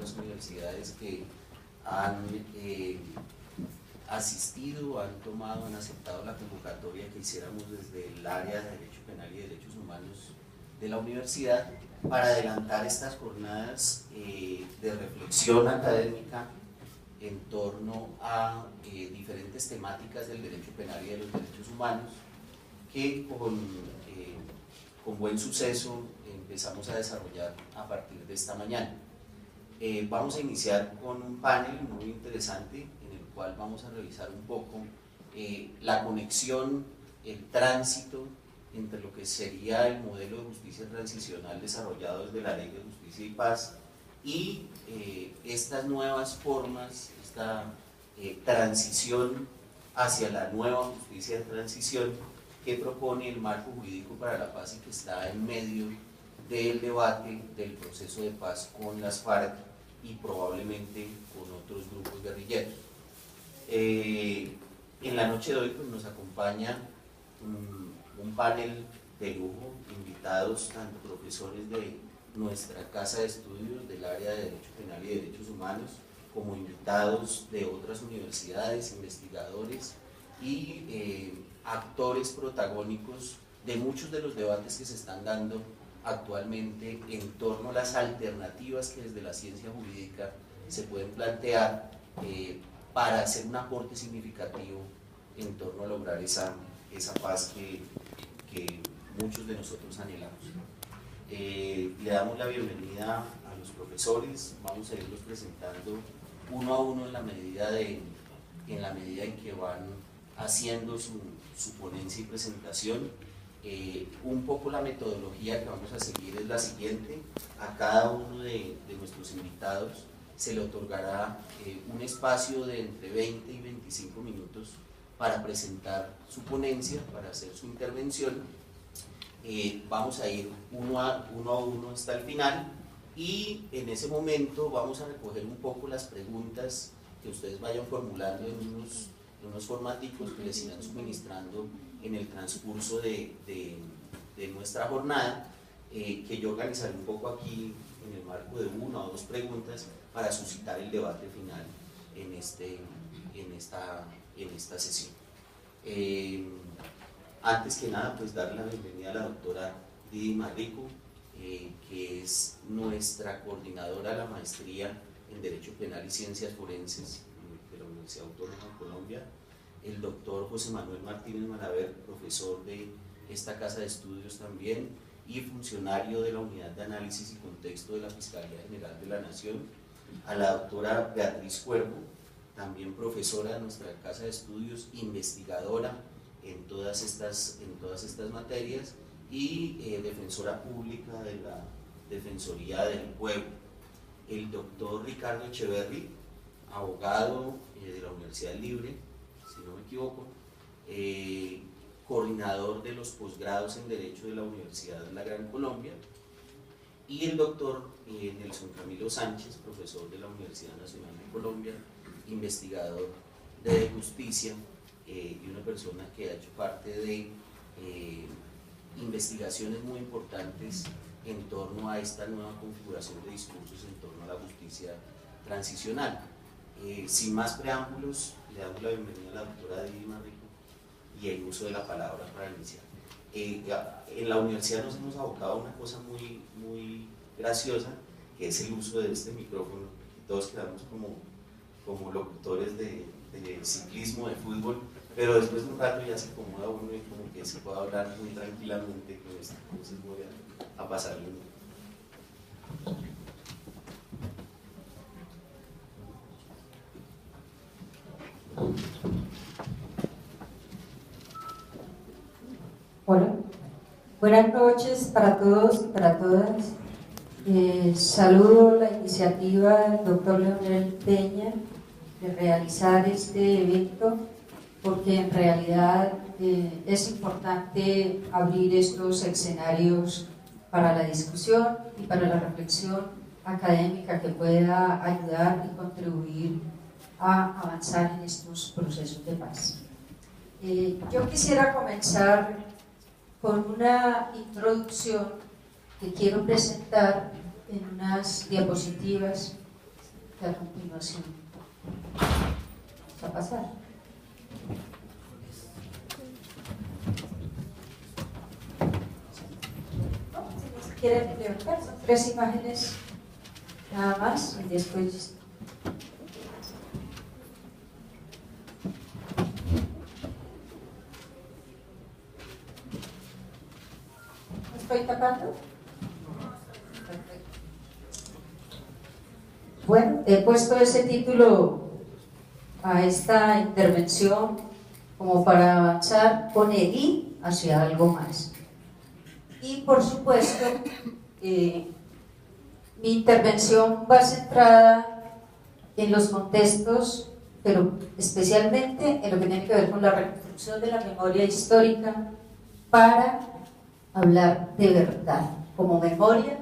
otras universidades que han asistido, han tomado, han aceptado la convocatoria que hiciéramos desde el área de Derecho Penal y Derechos Humanos de la universidad para adelantar estas jornadas de reflexión académica en torno a diferentes temáticas del derecho penal y de los derechos humanos que con buen suceso empezamos a desarrollar a partir de esta mañana. Vamos a iniciar con un panel muy interesante en el cual vamos a revisar un poco la conexión, el tránsito entre lo que sería el modelo de justicia transicional desarrollado desde la Ley de Justicia y Paz y estas nuevas formas, esta transición hacia la nueva justicia de transición que propone el marco jurídico para la paz y que está en medio del debate del proceso de paz con las FARC y probablemente con otros grupos guerrilleros. En la noche de hoy pues, nos acompaña un panel de lujo, invitados tanto profesores de nuestra casa de estudios del área de Derecho Penal y Derechos Humanos, como invitados de otras universidades, investigadores y actores protagónicos de muchos de los debates que se están dando actualmente en torno a las alternativas que desde la ciencia jurídica se pueden plantear para hacer un aporte significativo en torno a lograr esa paz que muchos de nosotros anhelamos. Le damos la bienvenida a los profesores, vamos a irlos presentando uno a uno en la medida en que van haciendo su ponencia y presentación. Un poco la metodología que vamos a seguir es la siguiente: a cada uno de nuestros invitados se le otorgará un espacio de entre 20 y 25 minutos para presentar su ponencia, para hacer su intervención. Vamos a ir uno a uno hasta el final y en ese momento vamos a recoger un poco las preguntas que ustedes vayan formulando en unos formaticos que les irán suministrando en el transcurso de nuestra jornada, que yo organizaré un poco aquí en el marco de una o dos preguntas para suscitar el debate final en esta sesión. Antes que nada, pues darle la bienvenida a la doctora Didi Marrico, que es nuestra coordinadora de la maestría en Derecho Penal y Ciencias Forenses de la Universidad Autónoma de Colombia, el doctor José Manuel Martínez Malaver, profesor de esta casa de estudios también y funcionario de la Unidad de Análisis y Contexto de la Fiscalía General de la Nación, a la doctora Beatriz Cuervo, también profesora de nuestra casa de estudios, investigadora en todas estas materias y defensora pública de la Defensoría del Pueblo, el doctor Ricardo Echeverry, abogado de la Universidad Libre, si no me equivoco, coordinador de los posgrados en Derecho de la Universidad de la Gran Colombia, y el doctor Nelson Camilo Sánchez, profesor de la Universidad Nacional de Colombia, investigador de justicia y una persona que ha hecho parte de investigaciones muy importantes en torno a esta nueva configuración de discursos en torno a la justicia transicional. Sin más preámbulos, le damos la bienvenida a la doctora Didi Marrico y el uso de la palabra para iniciar. En la universidad nos hemos abocado a una cosa muy graciosa, que es el uso de este micrófono. Todos quedamos como locutores de ciclismo, de fútbol, pero después de un rato ya se acomoda uno y como que se puede hablar muy tranquilamente con esto. Entonces voy a pasarle. Hola, buenas noches para todos y para todas. Saludo la iniciativa del doctor Leonel Peña de realizar este evento, porque en realidad es importante abrir estos escenarios para la discusión y para la reflexión académica que pueda ayudar y contribuir a avanzar en estos procesos de paz. Yo quisiera comenzar con una introducción que quiero presentar en unas diapositivas que a continuación vamos a pasar. No, si quieren levantar, son 3 imágenes nada más y después ¿me estoy tapando? Perfecto. Bueno, he puesto ese título a esta intervención como para avanzar con el I hacia algo más. Y por supuesto, mi intervención va centrada en los contextos, pero especialmente en lo que tiene que ver con la reconstrucción de la memoria histórica para hablar de verdad, como memoria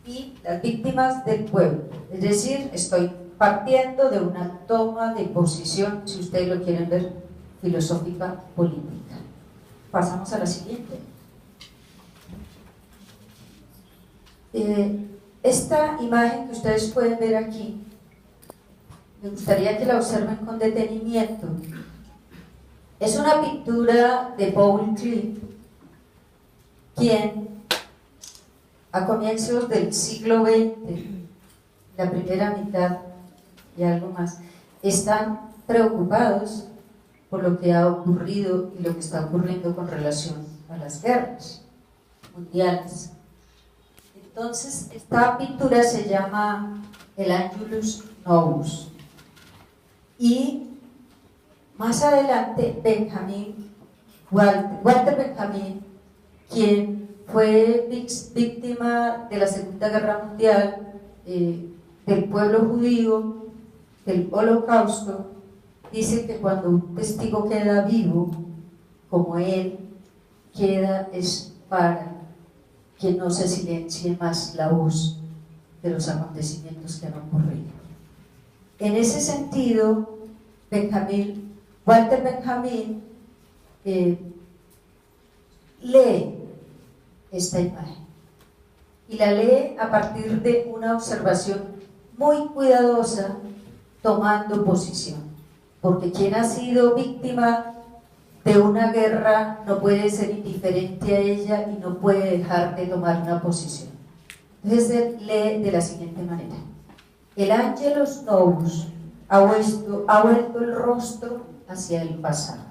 y las víctimas del pueblo. Es decir, estoy partiendo de una toma de posición, si ustedes lo quieren ver, filosófica política. Pasamos a la siguiente. Esta imagen que ustedes pueden ver aquí, me gustaría que la observen con detenimiento. Es una pintura de Paul Klee, quien a comienzos del siglo XX, la primera mitad y algo más, están preocupados por lo que ha ocurrido y lo que está ocurriendo con relación a las guerras mundiales. Entonces, esta pintura se llama el Angelus Novus. Y más adelante, Walter Benjamin, quien fue víctima de la Segunda Guerra Mundial, del pueblo judío, del Holocausto, dice que cuando un testigo queda vivo, como él, queda es para que no se silencie más la voz de los acontecimientos que han ocurrido. En ese sentido, Walter Benjamin lee esta imagen y la lee a partir de una observación muy cuidadosa, tomando posición, porque quien ha sido víctima de una guerra no puede ser indiferente a ella y no puede dejar de tomar una posición. Entonces él lee de la siguiente manera: el Angelus Novus ha vuelto el rostro hacia el pasado,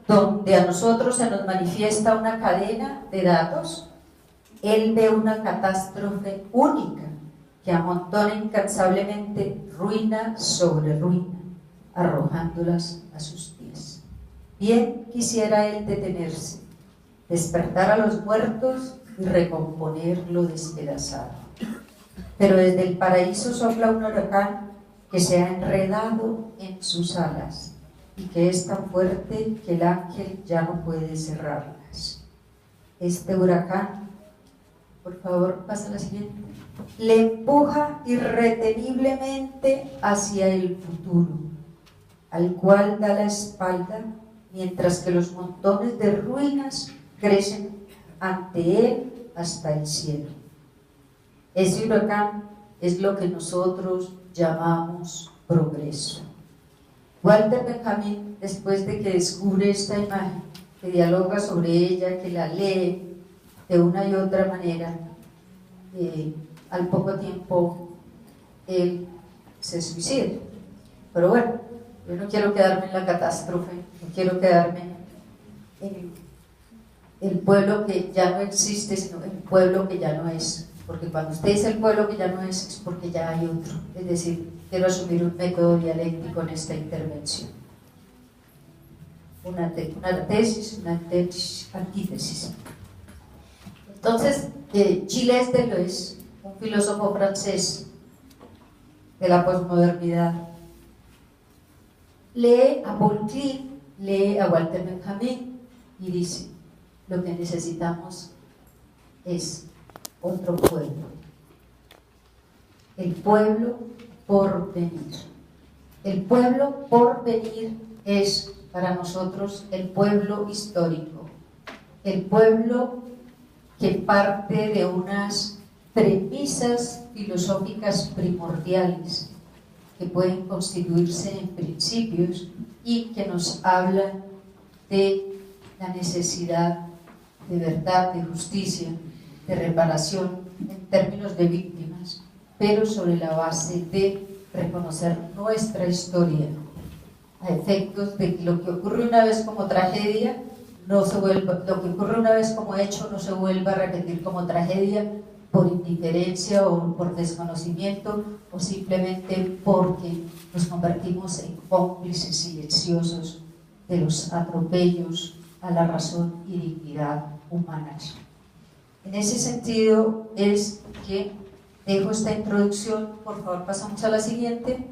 donde a nosotros se nos manifiesta una cadena de datos. Él ve una catástrofe única que amontona incansablemente ruina sobre ruina, arrojándolas a sus pies. Bien quisiera él detenerse, despertar a los muertos y recomponer lo despedazado. Pero desde el paraíso sopla un huracán que se ha enredado en sus alas y que es tan fuerte que el ángel ya no puede cerrarlas. Este huracán, por favor, pasa a la siguiente, le empuja irreteniblemente hacia el futuro, al cual da la espalda, mientras que los montones de ruinas crecen ante él hasta el cielo. Ese huracán es lo que nosotros llamamos progreso. Walter Benjamin, después de que descubre esta imagen, que dialoga sobre ella, que la lee de una y otra manera, al poco tiempo él se suicida. Pero bueno, yo no quiero quedarme en la catástrofe, no quiero quedarme en el pueblo que ya no existe, sino el pueblo que ya no es. Porque cuando usted dice el pueblo que ya no es porque ya hay otro. Es decir, quiero asumir un método dialéctico en esta intervención. Una tesis, una antítesis. Entonces, Gilles Deleuze, un filósofo francés de la posmodernidad, lee a Paul Klee, lee a Walter Benjamin y dice: lo que necesitamos es otro pueblo, el pueblo por venir. El pueblo por venir es para nosotros el pueblo histórico, el pueblo que parte de unas premisas filosóficas primordiales que pueden constituirse en principios y que nos hablan de la necesidad de verdad, de justicia, de reparación en términos de víctimas, pero sobre la base de reconocer nuestra historia a efectos de que lo que ocurre una vez como tragedia no se vuelva, lo que ocurre una vez como hecho no se vuelva a repetir como tragedia por indiferencia o por desconocimiento o simplemente porque nos convertimos en cómplices silenciosos de los atropellos a la razón y dignidad humanas. En ese sentido es que dejo esta introducción. Por favor, pasamos a la siguiente.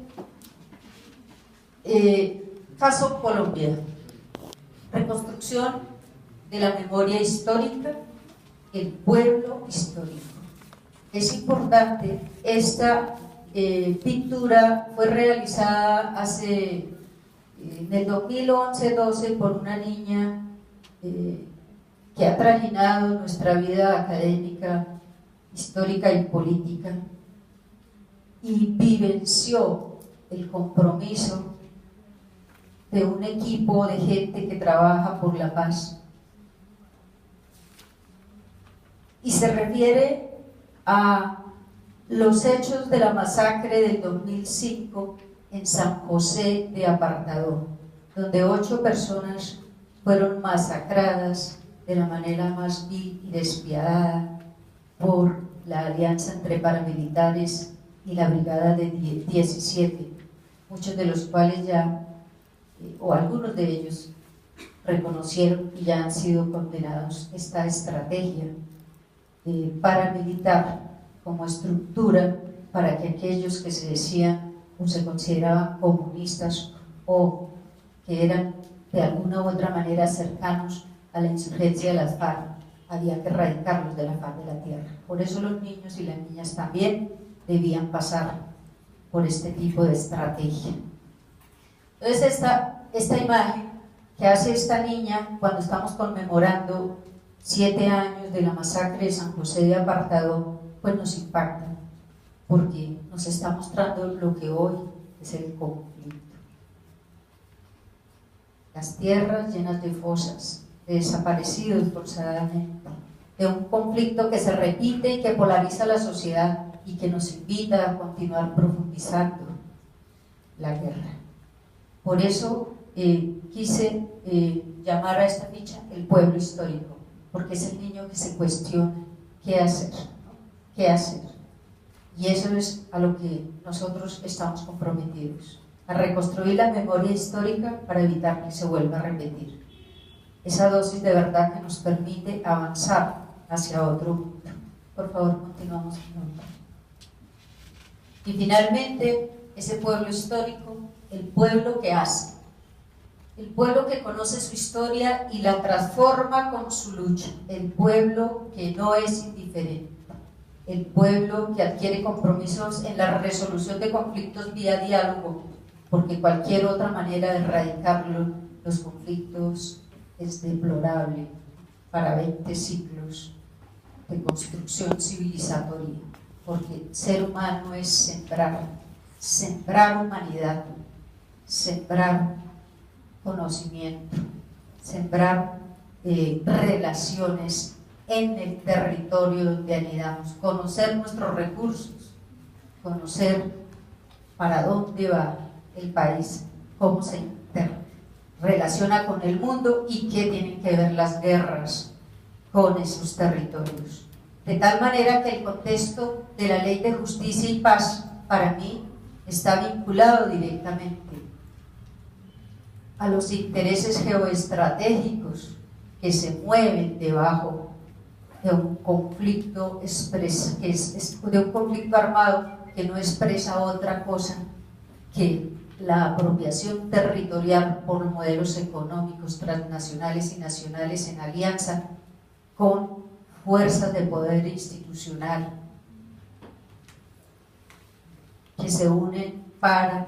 Caso Colombia. Reconstrucción de la memoria histórica, el pueblo histórico. Es importante, esta pintura fue realizada en el 2011-12 por una niña que ha trajinado nuestra vida académica, histórica y política, y vivenció el compromiso de un equipo de gente que trabaja por la paz. Y se refiere a los hechos de la masacre del 2005 en San José de Apartadó, donde 8 personas fueron masacradas de la manera más vil y despiadada por la alianza entre paramilitares y la brigada de 17, muchos de los cuales ya, o algunos de ellos, reconocieron y ya han sido condenados. Esta estrategia paramilitar como estructura para que aquellos que se decían o se consideraban comunistas o que eran de alguna u otra manera cercanos a la insurgencia de las FARC, había que erradicarlos de la faz de la tierra. Por eso los niños y las niñas también debían pasar por este tipo de estrategia. Entonces esta imagen que hace esta niña cuando estamos conmemorando 7 años de la masacre de San José de Apartadó, pues nos impacta, porque nos está mostrando lo que hoy es el conflicto. Las tierras llenas de fosas, de desaparecidos forzadamente, de un conflicto que se repite y que polariza la sociedad y que nos invita a continuar profundizando la guerra. Por eso quise llamar a esta ficha el pueblo histórico, porque es el niño que se cuestiona qué hacer, ¿no? ¿Qué hacer? Y eso es a lo que nosotros estamos comprometidos, a reconstruir la memoria histórica para evitar que se vuelva a repetir. Esa dosis de verdad que nos permite avanzar hacia otro mundo. Por favor, continuamos. Y finalmente, ese pueblo histórico, el pueblo que hace, el pueblo que conoce su historia y la transforma con su lucha, el pueblo que no es indiferente, el pueblo que adquiere compromisos en la resolución de conflictos vía diálogo, porque cualquier otra manera de erradicarlo, los conflictos, es deplorable para 20 siglos de construcción civilizatoria, porque ser humano es sembrar humanidad, sembrar conocimiento, sembrar relaciones en el territorio donde anidamos, conocer nuestros recursos, conocer para dónde va el país, cómo se relaciona con el mundo y qué tienen que ver las guerras con esos territorios. De tal manera que el contexto de la Ley de Justicia y Paz, para mí, está vinculado directamente a los intereses geoestratégicos que se mueven debajo de un conflicto de un conflicto armado que no expresa otra cosa que la apropiación territorial por modelos económicos transnacionales y nacionales en alianza con fuerzas de poder institucional que se unen para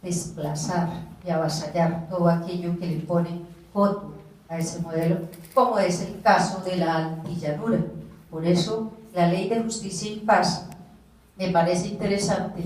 desplazar y avasallar todo aquello que le pone coto a ese modelo, como es el caso de la antillanura. Por eso la Ley de Justicia y Paz me parece interesante.